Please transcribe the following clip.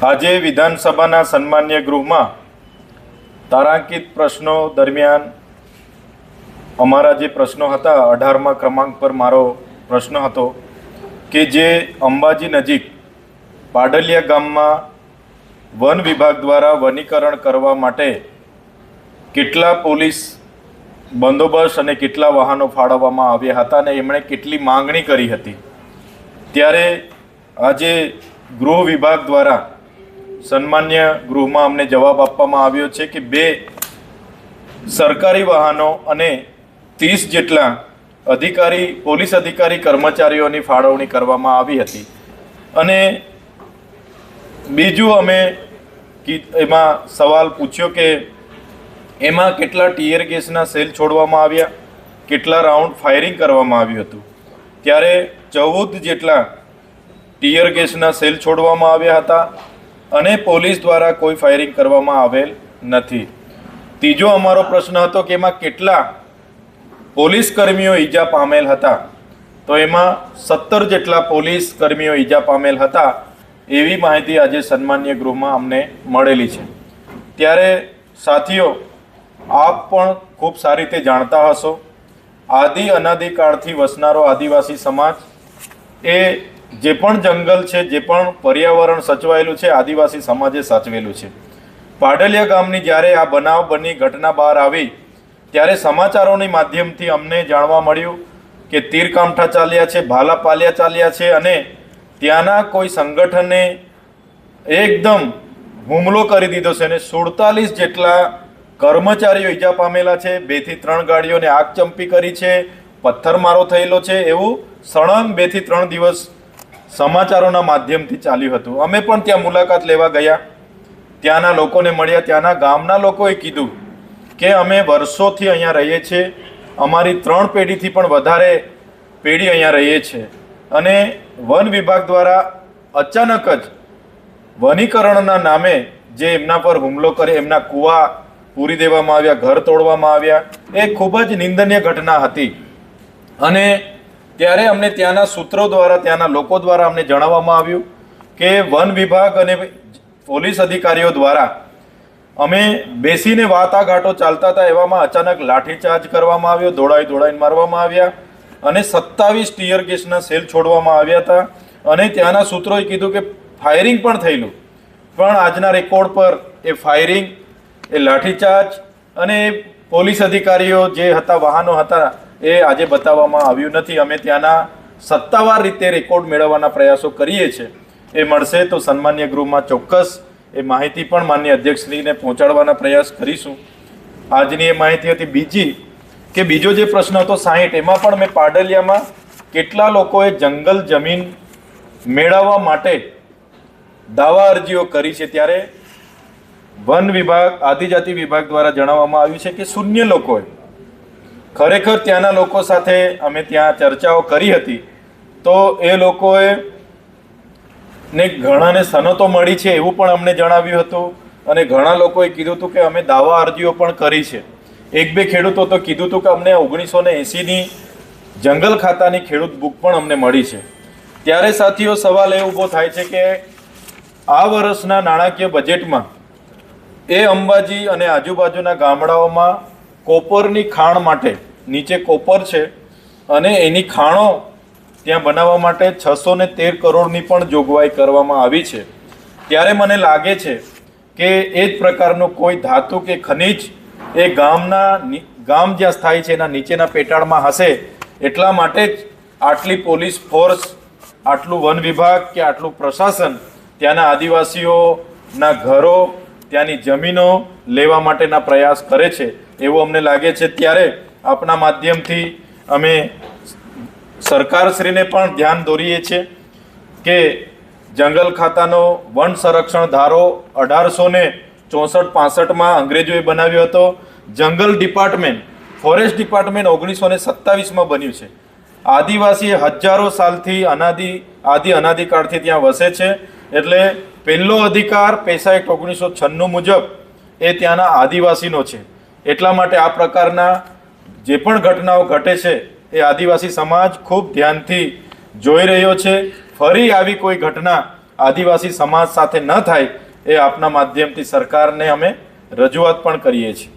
આજે વિધાનસભાના સન્માન્ય ગૃહમાં તારાંકિત પ્રશ્નો દરમિયાન અમારા જે પ્રશ્નો હતા 18મા ક્રમાંક પર મારો પ્રશ્ન હતો કે જે અંબાજી નજીક પાડલિયા ગામમાં વન વિભાગ દ્વારા વનીકરણ કરવા માટે કેટલા પોલીસ બંદોબસ્ત અને કેટલા વાહનો ફાળવવામાં આવ્યા હતા અને એમણે કેટલી માંગણી કરી હતી। ત્યારે આજે ગૃહ વિભાગ દ્વારા સન્માન્ય ગૃહમાં અમને જવાબ આપવામાં આવ્યો છે કે 2 સરકારી વાહનો અને 30 જેટલા પોલીસ અધિકારી કર્મચારીઓની ફાળવણી કરવામાં આવી હતી। અને બીજું અમે એમાં સવાલ પૂછ્યો કે એમાં કેટલા ટીયર ગેસના સેલ છોડવામાં આવ્યા, કેટલા રાઉન્ડ ફાયરિંગ કરવામાં આવ્યું હતું। ત્યારે 14 જેટલા ટીયર ગેસના સેલ છોડવામાં આવ્યા હતા અને પોલીસ દ્વારા કોઈ ફાયરિંગ કરવામાં આવેલ નથી। ત્રીજો અમારો પ્રશ્ન હતો કે એમાં કેટલા પોલીસ કર્મીઓ ઈજા પામેલ હતા, તો એમાં 17 જેટલા પોલીસ કર્મીઓ ઈજા પામેલ હતા એવી માહિતી આજે સન્માન્ય ગૃહમાં અમને મળેલી છે। ત્યારે સાથીઓ, આપ પણ ખૂબ સારી રીતે જાણતા હશો, અનાદિકાળથી વસનારો આદિવાસી સમાજ એ જે પણ જંગલ છે, જે પણ પર્યાવરણ સચવાયેલું છે, આદિવાસી સમાજે સાચવેલું છે। પાડલિયા ગામની જ્યારે આ બનાવ બની ઘટના બહાર આવી ત્યારે સમાચારોની માધ્યમથી અમને જાણવા મળ્યું કે તીરકામઠા ચાલ્યા છે, ભાલા પાલ્યા ચાલ્યા છે અને ત્યાંના કોઈ સંગઠને એકદમ હુમલો કરી દીધો છે અને 47 જેટલા કર્મચારીઓ ઈજા પામેલા છે। 2 થી 3 ગાડીઓને આગચંપી કરી છે, પથ્થરમારો થયેલો છે, એવું સળંગ 2 થી 3 દિવસ સમાચારોના માધ્યમથી ચાલ્યું હતું। અમે પણ ત્યાં મુલાકાત લેવા ગયા, ત્યાંના લોકોને મળ્યા। ત્યાંના ગામના લોકોએ કીધું કે અમે વર્ષોથી અહીંયા રહીએ છીએ, અમારી 3 પેઢીથી પણ વધારે પેઢી અહીંયા રહીએ છીએ અને વન વિભાગ દ્વારા અચાનક જ વનીકરણના નામે જે એમના પર હુમલો કરે, એમના કૂવા પૂરી દેવામાં આવ્યા, ઘર તોડવામાં આવ્યા, એ ખૂબ જ નિંદનીય ઘટના હતી। અને ત્યારે અમને ત્યાંના સૂત્રો દ્વારા, ત્યાંના લોકો દ્વારા અમને જણાવવામાં આવ્યું કે વન વિભાગ અને પોલીસ અધિકારીઓ દ્વારા અમે બેસીને વાટાઘાટો ચાલતા હતા એવામાં અચાનક લાઠીચાર્જ કરવામાં આવ્યો, દોડાઈને મારવામાં આવ્યા અને 27 ટીયર ગેસના સેલ છોડવામાં આવ્યા હતા। અને ત્યાંના સૂત્રોએ કીધું કે ફાયરિંગ પણ થયેલું, પણ આજના રેકોર્ડ પર એ ફાયરિંગ, એ લાઠીચાર્જ અને પોલીસ અધિકારીઓ જે હતા, વાહનો હતા, એ આજે બતાવવામાં આવ્યું નથી। અમે ત્યાંના સત્તાવાર રીતે રેકોર્ડ મેળવવાના પ્રયાસો કરીએ છીએ, એ મળશે તો સન્માન્ય ગૃહમાં ચોક્કસ એ માહિતી પણ માનનીય અધ્યક્ષશ્રીને પહોંચાડવાના પ્રયાસ કરીશું। આજની એ માહિતી હતી। બીજો જે પ્રશ્ન હતો 60, એમાં પણ મેં પાડલિયામાં કેટલા લોકોએ જંગલ જમીન મેળવવા માટે દાવા અરજીઓ કરી છે, ત્યારે વન વિભાગ, આદિજાતિ વિભાગ દ્વારા જણાવવામાં આવ્યું છે કે 0 લોકોએ। ખરેખર ત્યાંના લોકો સાથે અમે ત્યાં ચર્ચાઓ કરી હતી તો એ લોકોએ ને ઘણાને સનતો મળી છે એવું પણ અમને જણાવ્યું હતું અને ઘણા લોકોએ કીધું હતું કે અમે દાવા અરજીઓ પણ કરી છે। 1-2 ખેડૂતો તો કીધું હતું કે અમને 1980ની જંગલ ખાતાની ખેડૂત બુક પણ અમને મળી છે। ત્યારે સાથીઓ, સવાલ એ ઊભો થાય છે કે આ વર્ષના નાણાકીય બજેટમાં એ અંબાજી અને આજુબાજુના ગામડાઓમાં કોપરની ખાણ માટે, નીચે કોપર છે અને એની ખાણો ત્યાં બનાવવા માટે 613 કરોડની પણ જોગવાઈ કરવામાં આવી છે। ત્યારે મને લાગે છે કે એ જ પ્રકારનું કોઈ ધાતુ કે ખનિજ એ ગામ જ્યાં સ્થાયી છે એના નીચેના પેટાળમાં હશે, એટલા માટે જ આટલી પોલીસ ફોર્સ, આટલું વન વિભાગ કે આટલું પ્રશાસન ત્યાંના આદિવાસીઓના ઘરો, ત્યાંની જમીનો લેવા માટેના પ્રયાસ કરે છે એવું અમને લાગે છે। ત્યારે આપના માધ્યમથી અમે સરકારશ્રીને પણ ધ્યાન દોરીએ છીએ કે જંગલ ખાતાનો વન સંરક્ષણ ધારો 1864-65માં અંગ્રેજોએ બનાવ્યો હતો। જંગલ ડિપાર્ટમેન્ટ, ફોરેસ્ટ ડિપાર્ટમેન્ટ 1927માં બન્યું છે। આદિવાસી હજારો સાલથી અનાદિકાળથી ત્યાં વસે છે, એટલે પહેલો અધિકાર પેસા એક્ટ 1996 મુજબ એ ત્યાંના આદિવાસીનો છે। એટલા માટે આ પ્રકારના જે પણ ઘટનાઓ ઘટે છે એ આદિવાસી સમાજ ખૂબ ધ્યાનથી જોઈ રહ્યો છે। ફરી આવી કોઈ ઘટના આદિવાસી સમાજ સાથે ન થાય એ આપના માધ્યમથી સરકારને અમે રજૂઆત પણ કરીએ છીએ.